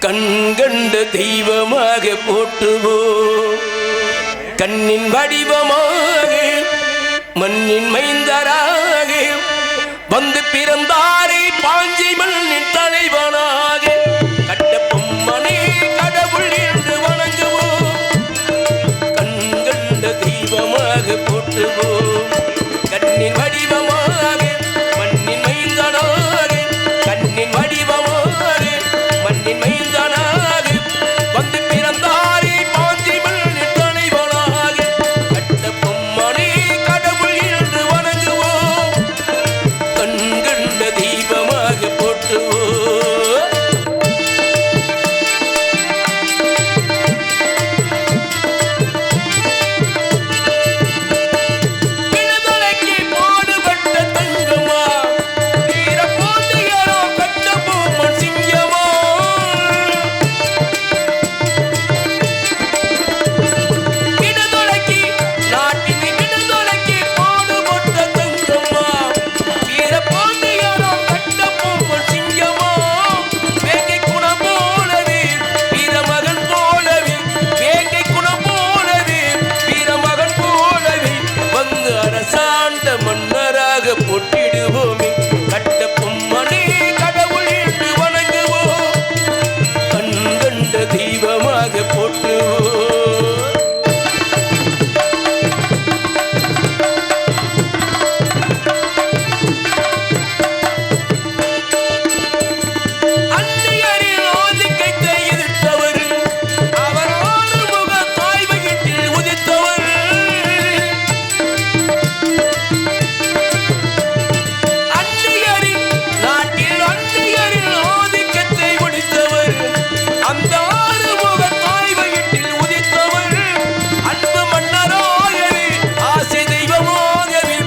கண்கண்ட தெய்வமாக போற்றுவோம். கண்ணின் வடிவமாக மண்ணின் மைந்தராக வந்து பிறந்தாரை பாஞ்சி மண்ணின் தலைவனாக கட்டப்பொம்மனை கடவுள் என்று வணங்குவோம். கண்கண்ட தெய்வமாக போற்றுவோம். கண்ணின் வடிவமாக மண்ணின் மைந்தனாக கண்ணின் வடிவமாக மண்ணின் மைந்தனாக வந்து பிறந்தாரை பாஞ்சி மண்ணின் தலைவனாக கட்டப்பொம்மனை கடவுள் என்று வணங்குவோம். கண்கண்ட தெய்வமாக போற்றுவோம். விடுதலைக்கு பாடுபட்ட தங்கமா வீர பாண்டியரோ கட்டபொம்மன் சிங்கமா விடுதலைக்கு நாட்டின் விடுதலைக்கு பாடுபட்ட தங்கமா வீர பாண்டியரோ கட்டபொம்மன் சிங்கமா வேங்கை குணம் போலவே வீரமகன் போலவே வேங்கை குணம் போலவே வீரமகன் போலவே வந்து அரசாண்ட மன்னராக போட்டிடுவோமே. கட்டபொம்மனை கடவுள் என்று வணங்குவோம். கண்கண்ட தெய்வமாக போற்றுவோம். அந்நியரின் ஆதிக்கத்தை எதிர்த்தவர் அவர் ஆறுமுக தாய் வயிற்றில் உதித்தவர். அந்நியரின் நாட்டில் அந்நியரின் ஆதிக்கத்தை ஒழித்தவர் அந்த ஆறுமுக தாய் வயிற்றில் உதித்தவர். அன்பு மன்னராகவே ஆசை தெய்வமாகவே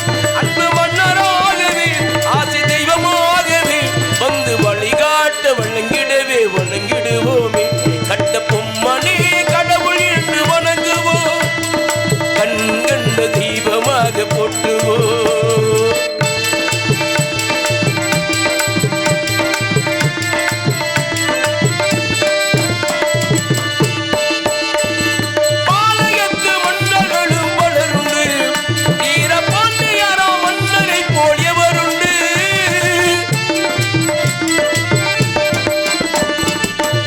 அன்பு மன்னராகவே ஆசை தெய்வமாகவே வந்து வழிகாட்ட வணங்கிடவே வணங்கிடுவோமே. கட்டபொம்மனை கடவுள் என்று வணங்குவோம். கண்கண்ட தெய்வமாக போற்றுவோம். பாளையத்து மன்னர்களும் பலருண்டு வீர பாண்டியரா மன்னரை போல் எவருண்டு.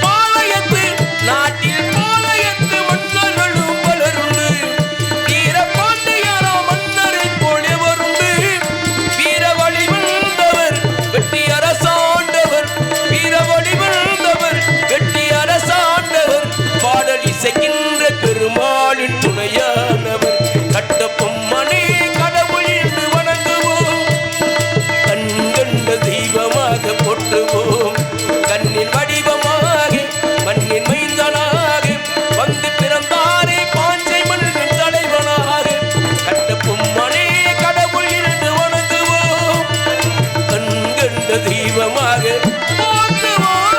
பாளையத்து நாட்டில் பாளையத்து மன்னர்களும் பலருண்டு வீர பாண்டியரா மன்னரை போல் எவருண்டு. வீர வழி வந்தவர் வெட்டி அரசாண்டவர் வீர வழி வந்தவர் வெட்டி அரசாண்டவர் பாடல் இசைக்கின்ற பெருமாளின் துணையானவர். கட்டபொம்மனை கடவுள் என்று வணங்குவோம். கண்கண்ட தெய்வமாக போற்றுவோம். கண்ணின் வடிவமாக மண்ணின் மைந்தனாக வந்து பிறந்தாரே பாஞ்சை மண்ணின் தலைவனாக கட்டபொம்மனை கடவுள் என்று வணங்குவோம். கண்கண்ட தெய்வமாக போற்றுவோம்.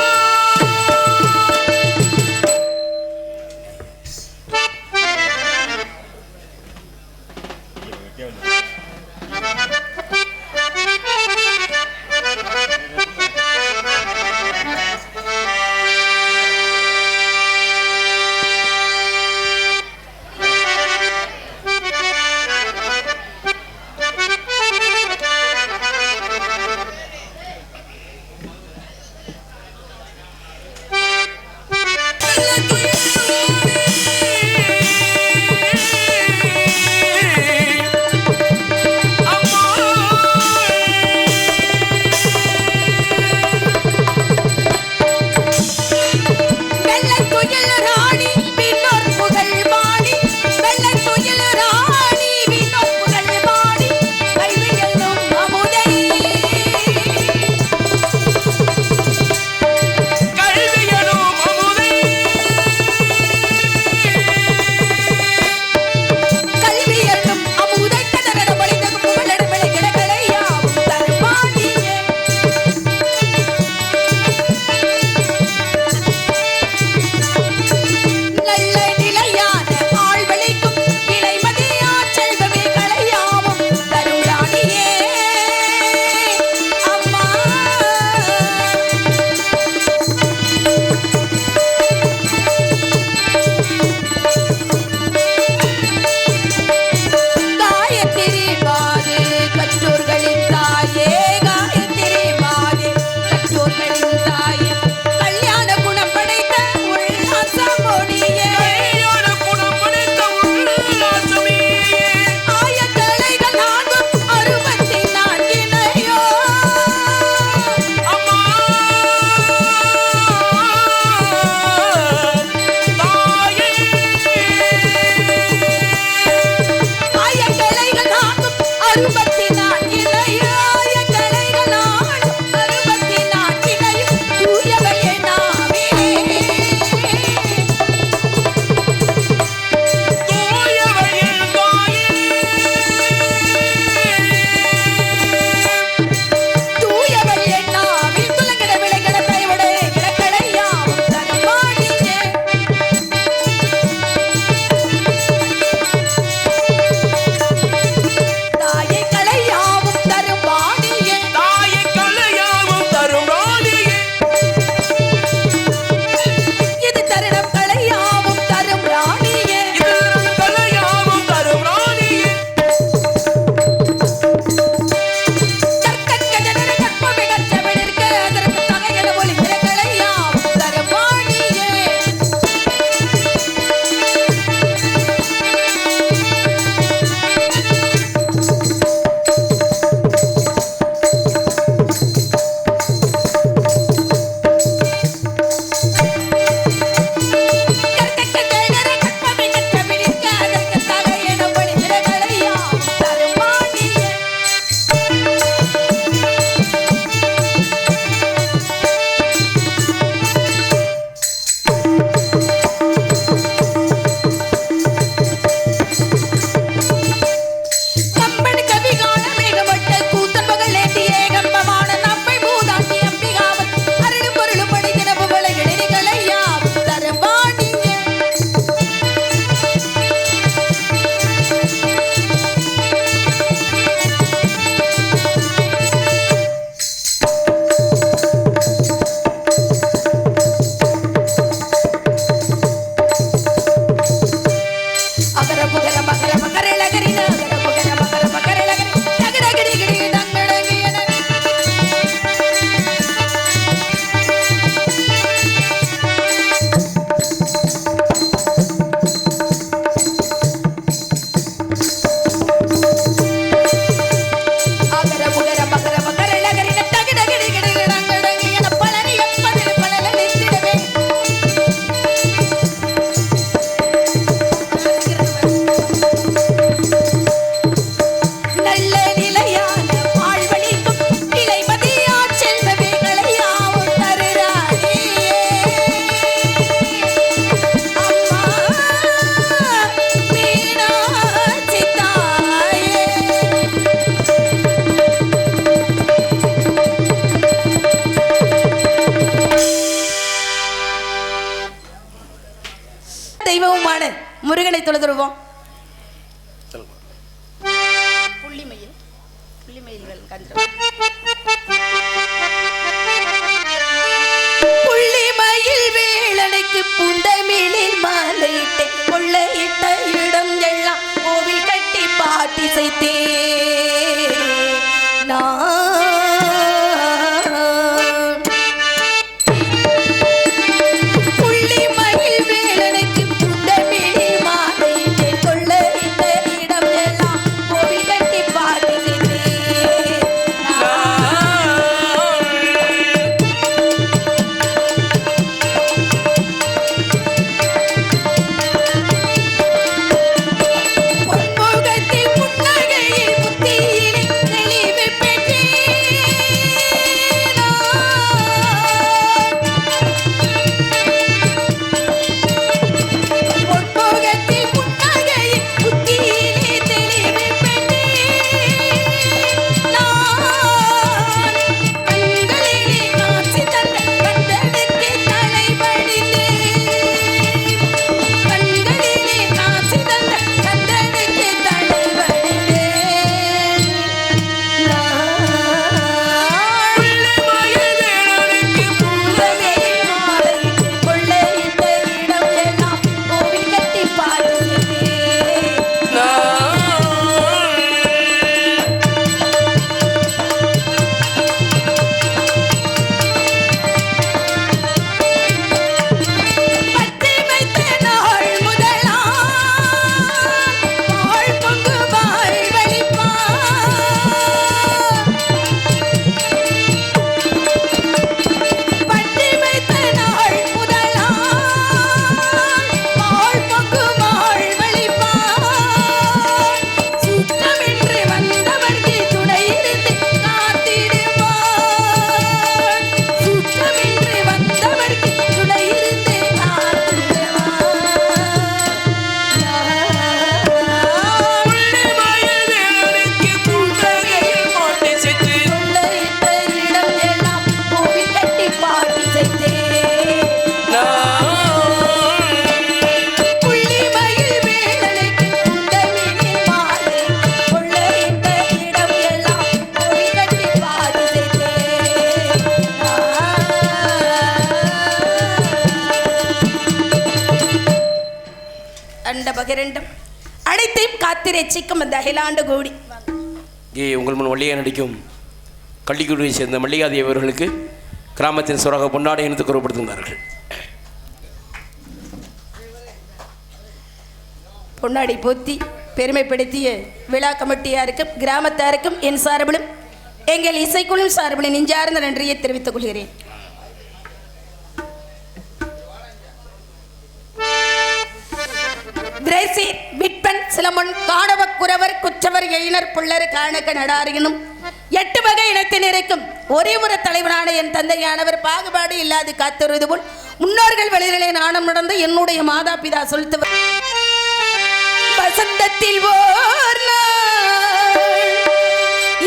முருகனை தொழுதுருவோம். புள்ளிமயில் புள்ளிமயில்கள் கந்தம் புள்ளிமயில் வேளனைக்கு புந்தமிழில் மாலையிட்டே கொள்ளையிட்ட இடம் எல்லாம் கோவில் கட்டி பாட்டி செய்தே அனைத்தையும் காத்து ரசிக்கும் அந்த அகிலாண்டு கோடி உங்கள் முன் வள்ளியாக நடிக்கும் கள்ளிக்குடியை சேர்ந்த மல்லிகாதேவி அவர்களுக்கு கிராமத்தின் சுரக பொன்னாடை இணைத்து கூறப்படுத்துகிறார்கள். பொன்னாடை போத்தி பெருமைப்படுத்திய விழா கமிட்டியாருக்கும் கிராமத்தாருக்கும் என் சார்பிலும் எங்கள் இசைக்குழு சார்பிலும் நெஞ்சார்ந்த நன்றியை தெரிவித்துக் கொள்கிறேன். விற்பன் சிலமன் காணவ குறவர் குற்றவர் எயினர் புள்ளர் காணக்க நடாரினும் 8 வகை இனத்தினருக்கும் ஒரே ஒரு தலைவனான என் தந்தையானவர் பாகுபாடு இல்லாது காத்துறது போல் முன்னோர்கள் வழியிலே நாணம் நடந்து என்னுடைய மாதா பிதா சொல்லுவர் வசந்தத்தில் ஓர்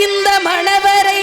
இந்த மணவரை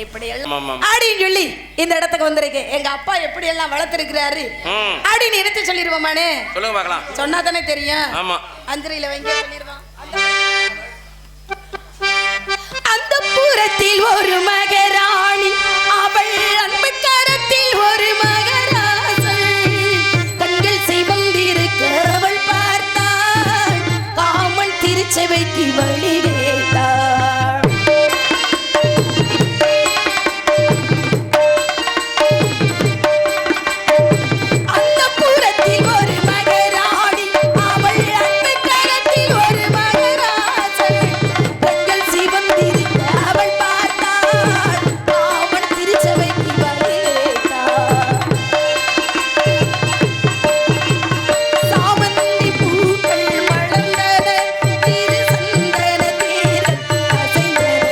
இப்படி ஆமா, எல்லாம் ஆமா. அப்படின்னு சொல்லி இந்த இடத்துக்கு வந்திருக்கேன். எங்க அப்பா எப்படி எல்லாம் வளர்த்திருக்கிறாரு அப்படின்னு எடுத்து சொல்லிடுவோமானே. சொல்லுங்க பார்க்கலாம். சொன்னா தானே தெரியும். ஆமா. அஞ்சரையில வைங்க சொல்லிடுவான். அந்த புறத்தில் ஒரு மகராணி, அவள் அன்பு கரத்தில் ஒரு மகராசன். கண்கள் சிவந்திருக்க அவள் பார்த்தாள், காமன் திருச்சபைக்கு வழி கேட்டாள். அந்த புறத்தில் ஒரு மகராணி, அவள் அன்பு கரத்தில் ஒரு மகராசன். கண்கள் சிவந்திருக்க அவள் பார்த்தாள், காமன் திருச்சபைக்கு வழி கேட்டாள். சாமந்தி பூக்கள் மலர்ந்தன, திரு சந்தன தேரல் அசைந்தன.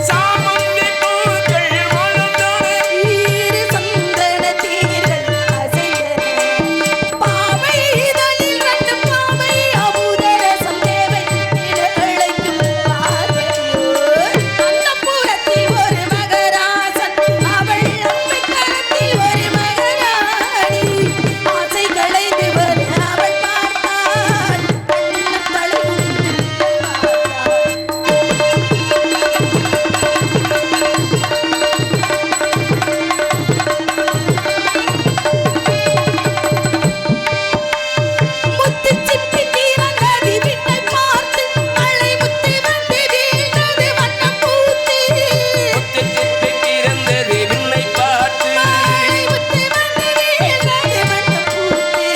சாமந்தி பூக்கள் மலர்ந்தன, திரு சந்தன தேரல் அசைந்தன. பாவை இதழில் ரெண்டு பாவை அமுதரசம் தேவை என அழைக்கும் பார்வையோர். அந்தப்புறத்தில் ஒரு மகராசன், அவள் அன்பு கரத்தில் ஒரு மகராணி. ஆசை களைந்து வர அவள் பார்த்தாள், கண்ணம் தழுவுகின்ற பார்த்தாள். முத்து சிப்பி தீரங்கதி விண்ணை பார்த்து, மழை முத்து வந்து வீழ்ந்தது வண்ணம் பூத்து. முத்துச்சிப்பி பிறந்தது விண்ணை பார்த்து. மழை முத்து வந்து வீழ்ந்தது வண்ணம் பூத்து.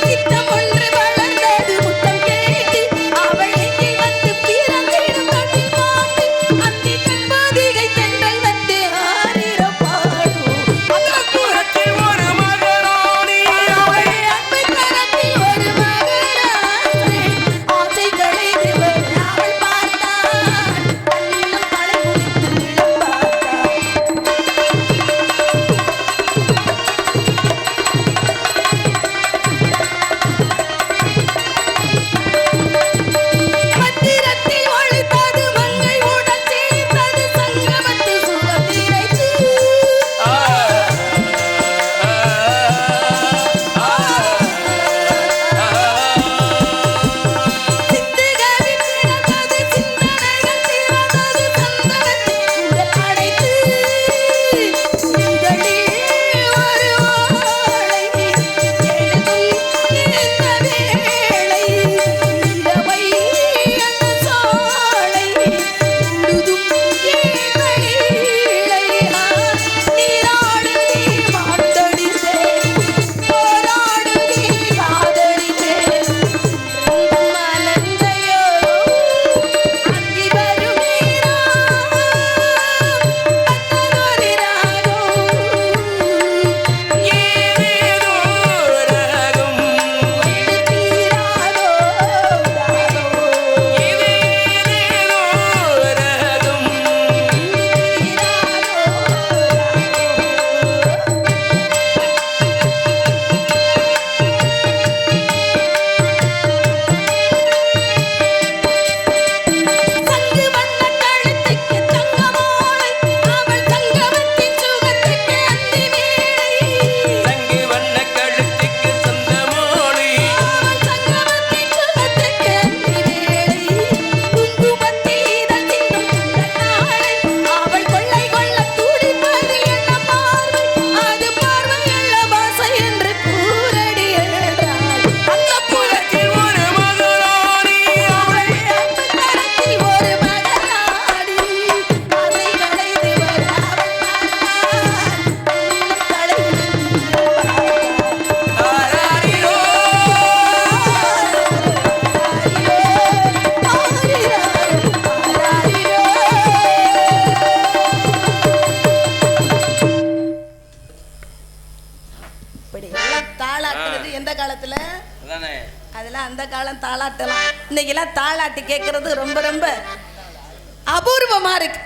சித்தம் ஒன்று வளர்ந்தது முத்தம் கேட்டு, அவள் எங்கே வந்து பிறந்திடும் தொட்டில் பாட்டு. அந்தி தன்போதிகை தென்றல் வந்து ஆரிரம் பாடும். புறத்தில் ஒரு மகராணி, அவள் அன்பு கரத்தில் ஒரு மகராசன். ஆசை களைந்து வர அவள் பார்த்தாள், கண்ணம் தலை முடித்து இளம் பார்த்தாள். மந்திரத்தில் ஒளித்தது மங்கை உடல் சேர்ந்தது, சங்கமத்து சுகம் நிறைத்து. ஆ, ஆ, ஆ, சிந்துகளில் பிறந்தது, சிந்தனைகள் திறந்தது, சந்தனத்தில் உடல் அடைத்து. இதழில் ஒரு ஓலை எழுதும் இந்த வேளை, இரவை அந்த சாலை முழுதும் ஏன் வழியிலை. நீராடுதே மாட்டடித்தே, போராடுதே காதலித்தே. ரெண்டும் அனந்தையோ அங்கி வரும் நேரம், அத்தனொரு ராகம். ஏதேதோ ராகம், தீராதோ தாகம், ஏதேதோ ராகம். சங்கு வண்ண கழுத்துக்கு தங்க மாலை, அவள் தங்கவத்தின் சுகத்துக்கு அந்தி வேளை. தங்கி வண்ண கழுத்துக்கு சொந்த மோடி, அவள் தங்கவத்தின் சுகத்துக்கு அந்தி வேளை. குங்குமத்தில் இதழ் சிந்தும் அந்த நாளை, அவள் கொள்ளை கொள்ள துடிப்பது என்ன பார்வை, அது பார்வை அல்ல பாசை என்று கூறடி என்றாள். அந்த புறத்தில் ஒரு மகராணி, அவள் அன்பு கரத்தில் ஒரு மகராணி. ஆசை களைந்து வர அவள் பார்த்தாள், உள்ளம் தளைவிழுந்து பார்த்தாள். ஆராரிரோ. இப்படி எல்லாம் தாளாட்டுறது எந்த காலத்துல? அதானே. அதெல்லாம் அந்த காலம் தாளாட்டலாம். இன்னைக்கெல்லாம் தாளாட்டு கேட்கறது ரொம்ப ரொம்ப அபூர்வமா இருக்கு.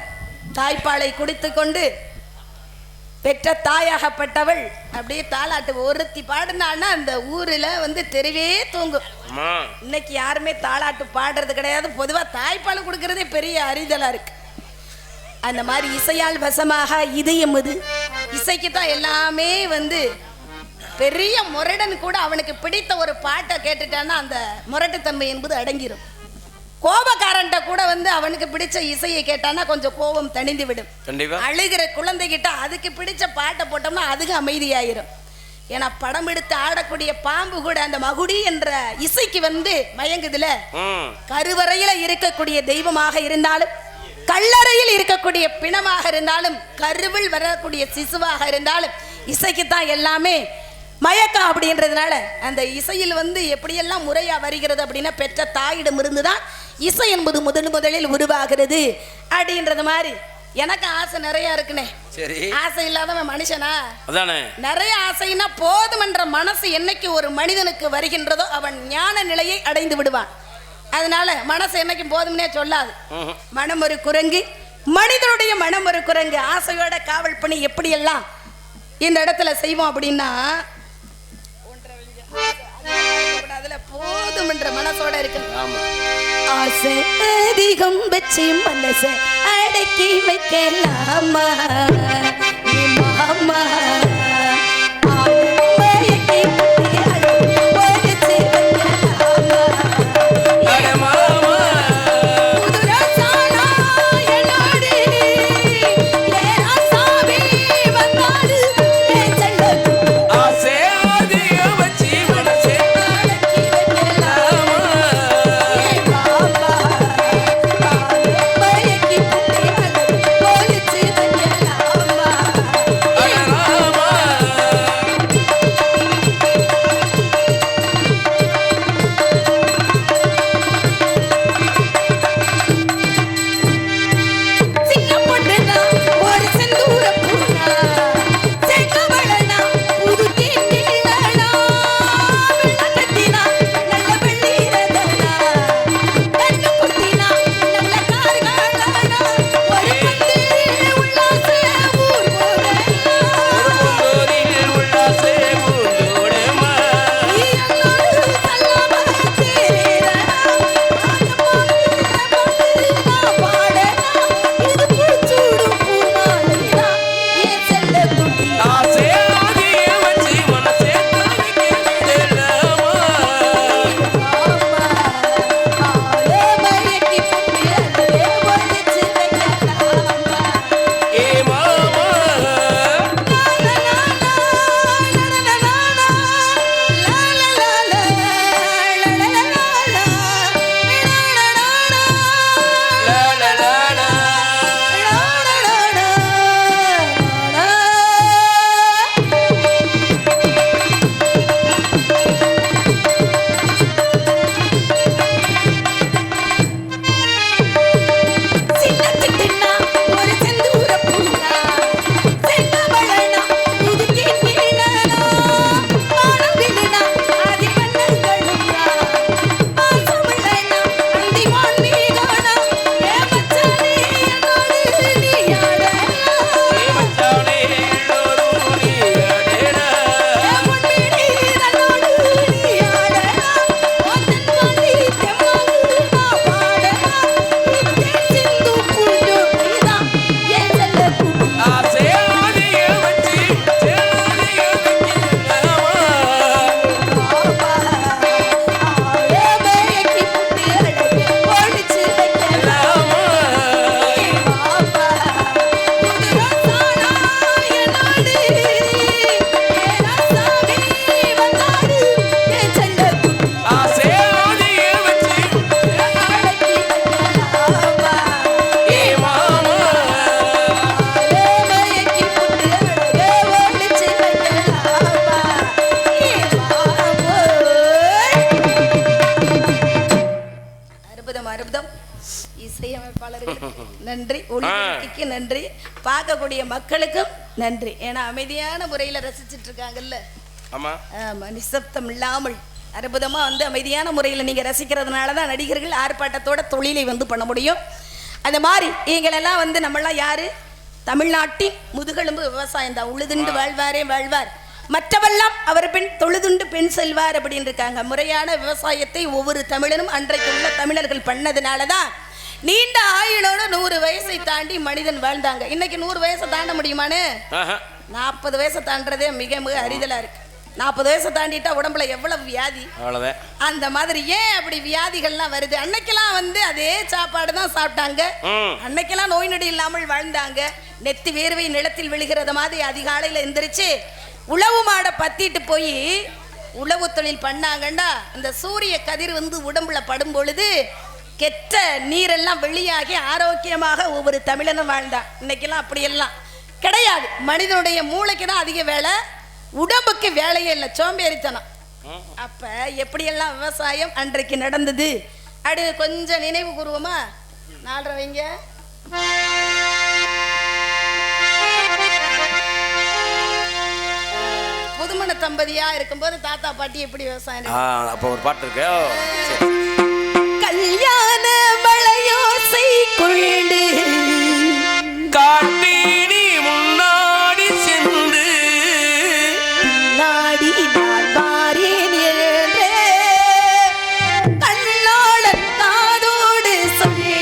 தாய்ப்பாலை குடித்து கொண்டு பெற்ற தாயாகப்பட்டவள் அப்படியே தாளாட்டு ஒருத்தி பாடுனான்னா அந்த ஊர்ல வந்து தெருவே தூங்கும். அம்மா, இன்னைக்கு யாருமே தாளாட்டு பாடுறது கிடையாது. பொதுவா தாய்ப்பால் கொடுக்கறதே பெரிய அரிதலா இருக்கு. அந்த மாதிரி இசையால் வசமாக இதயம் இது. இசைக்கு தான் எல்லாமே வந்து பெரிய முரடன் கூட அவனுக்கு பிடித்த ஒரு பாட்டை கேட்டுட்டான்னா அந்த முரட்டுத்தன்மை என்பது அடங்கிடும். கோபக்காரன்ட்ட கூட வந்து அவனுக்கு பிடிச்ச இசையை கேட்டானா கொஞ்சம் கோபம் தணிந்து விடும். அழுகிற குழந்தைகிட்ட அதுக்கு பிடிச்ச பாட்டை போட்டோம்னா அதுக்கு அமைதியாயிரும். ஏன்னா படம் எடுத்து ஆடக்கூடிய பாம்பு கூட அந்த மகுடி என்ற இசைக்கு வந்து மயங்குதுல. கருவறையில இருக்கக்கூடிய தெய்வமாக இருந்தாலும், கல்லறையில் இருக்கக்கூடிய பிணமாக இருந்தாலும், கருவில் வரக்கூடிய சிசுவாக இருந்தாலும் இசைக்குத்தான் எல்லாமே மயக்கம். அப்படின்றதுனால அந்த இசையில் வந்து எப்படியெல்லாம் முறையா வருகிறது அப்படின்னா பெற்ற தாயிடம் இருந்துதான் இசை என்பது முதலில் உருவாகிறது அப்படின்றது மாதிரி. எனக்கு ஆசை நிறைய இருக்குனே. சரி, ஆசை இல்லாதவன் மனுஷனா? அதானே. நிறைய ஆசைனா போதும் என்ற மனசு என்னைக்கு ஒரு மனிதனுக்கு வருகின்றதோ அவன் ஞான நிலையை அடைந்து விடுவான். அதனால மனசு என்னைக்கும் போதும்னே சொல்லாது. மனம் ஒரு குரங்கு, மனிதனுடைய மனம் ஒரு குரங்கு. ஆசையோட காவல் பணி எப்படியெல்லாம் இந்த இடத்துல செய்வோம் அப்படின்னா அதுல போதும் என்ற மனசோட இருக்கு. ஆசை அதிகம் வச்சு மனசை அடக்கி வைக்கலாமா மாமா? நன்றி, ஒளிபரப்புக்கு நன்றி, பார்க்கக்கூடிய மக்களுக்கும் நன்றி. ஏன்னா அமைதியான முறையில் ரசிச்சுட்டு இருக்காங்கல்ல. ஆமா, நிசப்தம் இல்லாமல் அற்புதமா வந்து அமைதியான முறையில் நீங்க ரசிக்கிறதுனால தான் நடிகர்கள் ஆர்ப்பாட்டத்தோட தொழிலை வந்து பண்ண முடியும். அந்த மாதிரி நீங்களெல்லாம் வந்து நம்மளாம் யாரு? தமிழ்நாட்டின் முதுகெலும்பு விவசாயம் தான். உழுதுண்டு வாழ்வாரே வாழ்வார், மற்றவெல்லாம் அவர் பெண் தொழுதுண்டு பெண் செல்வார் அப்படின்னு இருக்காங்க. முறையான விவசாயத்தை ஒவ்வொரு தமிழனும் அன்றைக்கு உள்ள தமிழர்கள் பண்ணதுனால தான் நீண்ட ஆயுளோட 100 வயசை தாண்டி மனிதன் வாழ்ந்தாங்க. இன்னைக்கு 100 வயசை தாண்ட முடியுமான்னு? 40 வயசை தாண்டதே மிக மிக அரிதலா இருக்கு. 40 வயசை தாண்டிட்டா உடம்புல எவ்வளவு வியாதி. அவ்வளவுதான். அந்த மாதிரி ஏன் அப்படி வியாதிகள்லாம் வருது? அன்னைக்கெல்லாம் அதே சாப்பாடு தான் சாப்பிட்டாங்க. அன்னைக்கெல்லாம் நோய் நொடி இல்லாமல் வாழ்ந்தாங்க. நெத்தி வேர்வை நிலத்தில் விழுகிறத மாதிரி அதிகாலையில் எந்திரிச்சு உழவு மாடை பத்திட்டு போய் உழவு தொழில் பண்ணாங்கண்டா இந்த சூரிய கதிர் உடம்புல படும் பொழுது கெட்ட நீரெல்லாம் வெளியாகி ஆரோக்கியமாக ஒவ்வொரு தமிழனும் வாழ்ந்தான். இன்னைக்கெல்லாம் அப்படியெல்லாம் கிடையாது. மனிதனுடைய மூளைக்கு தான் அதிக வேலை, உடம்புக்கு வேலையே இல்லை, சோம்பேறித்தனம். அப்ப எப்படியெல்லாம் விவசாயம் அன்றைக்கு நடந்தது அப்படி கொஞ்சம் நினைவு கூறுவோமா? 4:30 வைங்க. புதுமண தம்பதியா இருக்கும்போது தாத்தா பாட்டி எப்படி விவசாயம். அப்ப ஒரு பாட்டு இருக்கு. கல்யாண மலையோசை கொண்டு காட்டினி முன்னாடி சென்று நாடி நான் வாரேன் என்று கண்ணோட காதோடு சொல்லு.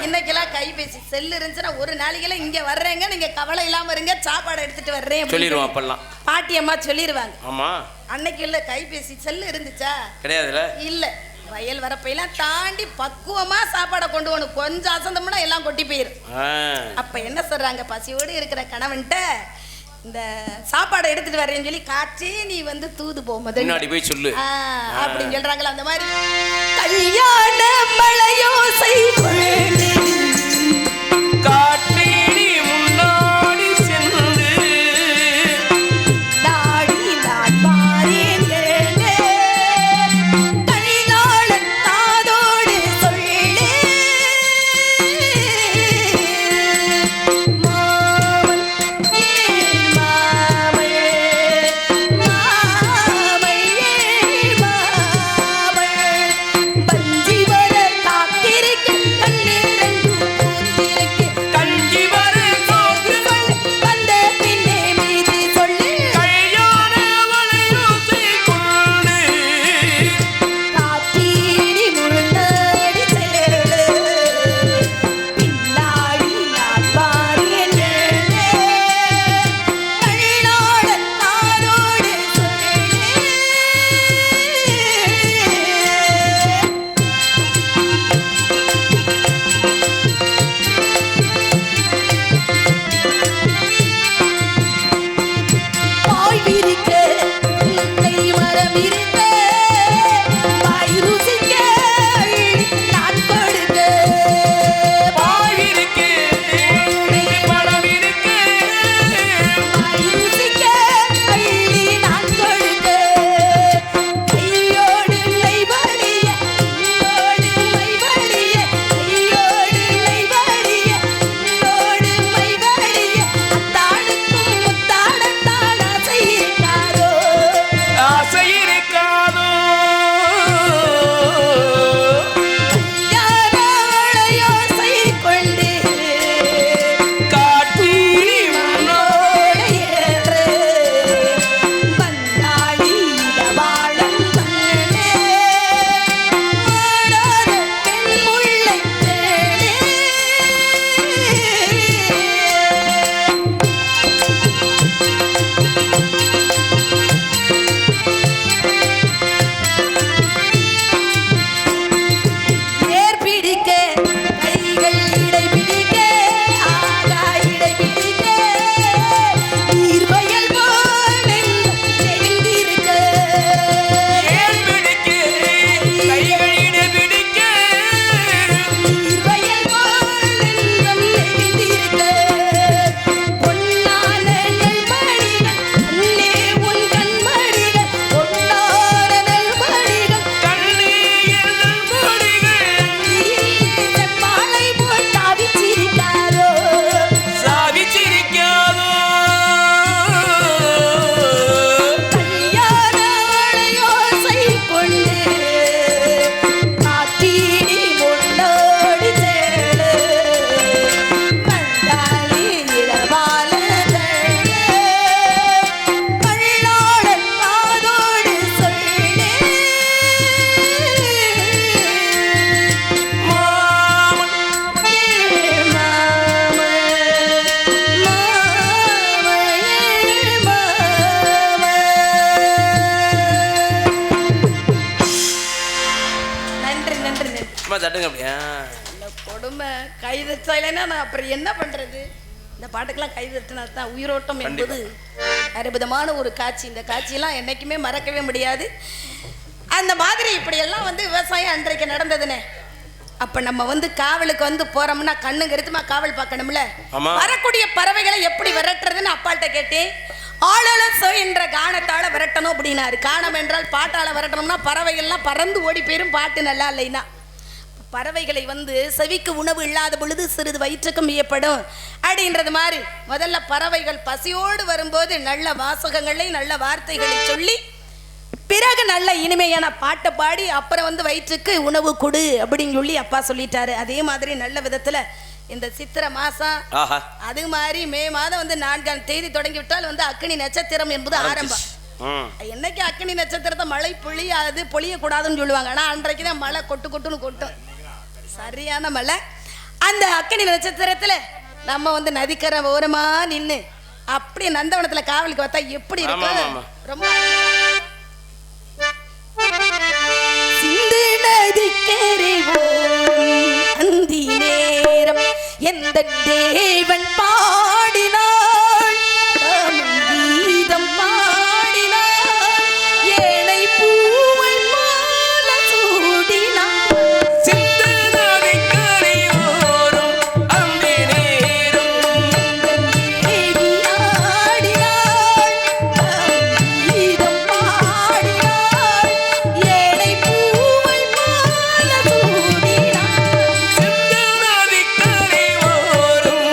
இன்னைக்கெல்லாம் கைபேசி செல்லு இருந்துச்சுன்னா ஒரு நாளைக்கெல்லாம் இங்க வர்றேங்க, நீங்க கவலை இல்லாம இருங்க, சாப்பாடு எடுத்துட்டு வர்றேன் சொல்லிடுவோம். அப்பெல்லாம் பாட்டி அம்மா சொல்லிடுவாங்க. ஆமா, அன்னைக்கு இல்ல கைபேசி செல்லு இருந்துச்சா? கிடையாதுல. இல்ல, வயல் வரப்பெல்லாம் தாண்டி பக்குவமா சாப்பாடை கொண்டு போகணும். கொஞ்சம் அசந்தம்னா எல்லாம் கொட்டி போயிரும். அப்ப என்ன சொல்றாங்க, பசியோடு இருக்கிற கணவன்ட்ட இந்த சாப்பாடை எடுத்துட்டு வர்றேன்னு சொல்லி காட்சி நீ தூது போகும்போது முன்னாடி போய் சொல்லு அப்படின்னு சொல்றாங்களா. அந்த மாதிரி கல்யாண மலையோசை காட்டினி முன்னாடி சென்று நாடி நான் வாரேன் என்று கண்ணோட காதோடு சொல்லு. பஞ்சி வர காத்திருக்க கண்ணீரன் தட்டுங்க அப்படியா? இந்த கொடுமை கை தட்டலைன்னா நான் அப்புறம் என்ன பண்றது? இந்த பாட்டுக்கெல்லாம் கை தட்டினா தான் உயிரோட்டம் என்பது அற்புதமான ஒரு காட்சி. இந்த காட்சியெல்லாம் என்னைக்குமே மறக்கவே முடியாது. அந்த மாதிரி இப்படியெல்லாம் வந்து விவசாயம் அன்றைக்கு நடந்ததுனே. அப்ப நம்ம வந்து காவலுக்கு வந்து போறோம்னா கண்ணு கருத்துமா காவல் பார்க்கணும்ல. வரக்கூடிய பறவைகளை எப்படி விரட்டுறதுன்னு அப்பாள்கிட்ட கேட்டேன். ஆளலசோ என்ற கானத்தால விரட்டணும் அப்படின்னாரு. கானம் என்றால் பாட்டால விரட்டணும்னா பறவைகள்லாம் பறந்து ஓடி போயிரும், பாட்டு நல்லா இல்லைன்னா. பறவைகளை வந்து செவிக்கு உணவு இல்லாத பொழுது சிறிது வயிற்றுக்கும் வியப்படும் அப்படின்றது மாதிரி முதல்ல பறவைகள் பசியோடு வரும்போது நல்ல வாசகங்களை நல்ல வார்த்தைகளை சொல்லி பிறகு நல்ல இனிமையான பாட்டை பாடி அப்புறம் வந்து வயிற்றுக்கு உணவு கொடு அப்படின்னு சொல்லி அப்பா சொல்லிட்டாரு. அதே மாதிரி நல்ல விதத்துல இந்த சித்திரை மாசம் அது மாதிரி மே மாதம் வந்து 4ஆம் தேதி தொடங்கி விட்டால் வந்து அக்கினி நட்சத்திரம் என்பது ஆரம்பம். என்னைக்கு அக்கினி நட்சத்திரத்தை மழை பொழியக்கூடாதுன்னு சொல்லுவாங்க. ஆனா அன்றைக்கு தான் மழை கொட்டுன்னு கொட்டும், சரியான மழை. அந்த அக்கினி நட்சத்திரத்துல நம்ம வந்து நதிக்கரை ஓரமா நின்று அப்படி நந்தவனத்துல காவலுக்கு பார்த்தா எப்படி இருக்கும்? ரொம்ப சிந்து நதிக்கரை அந்தி நேரம் எந்த தேவன் பாடினாள் கீதம் பாடினாள் ஏனை பூவை மால சூடினாள். சிந்து நதிக்கரை ஓரம் அந்தி நேரம் தேவி ஆடினாள் கீதம் பாடினாள் ஏனை பூவை மால சூடினாள். சிந்து நதிக்கரை ஓரம்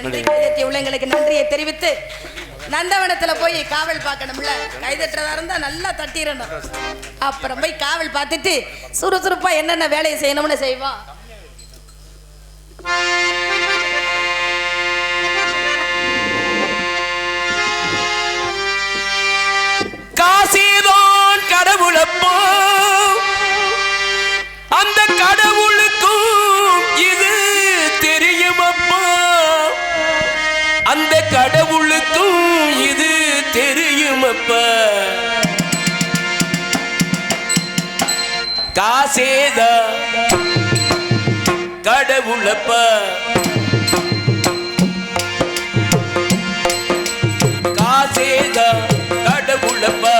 நன்றி கைதட்டிய உள்ளங்களுக்கு நன்றியை தெரிவித்து நந்தவனத்துல போய் காவல் பார்க்கணும்ல, கைதட்டுறதா இருந்தா நல்லா தட்டிடணும். அப்புறம் போய் காவல் பார்த்துட்டு சுறுசுறுப்பா என்னென்ன வேலையை செய்யணும்னு செய்வோம். காசிதான் கடவுளப்போ, அந்த கடவுளுக்கும் இது தெரியுமப்போ, அந்த கடவுளுக்கும் இது தெரியுமப்பா. காசேதா கடவுளப்பா, காசேதா கடவுளப்பா,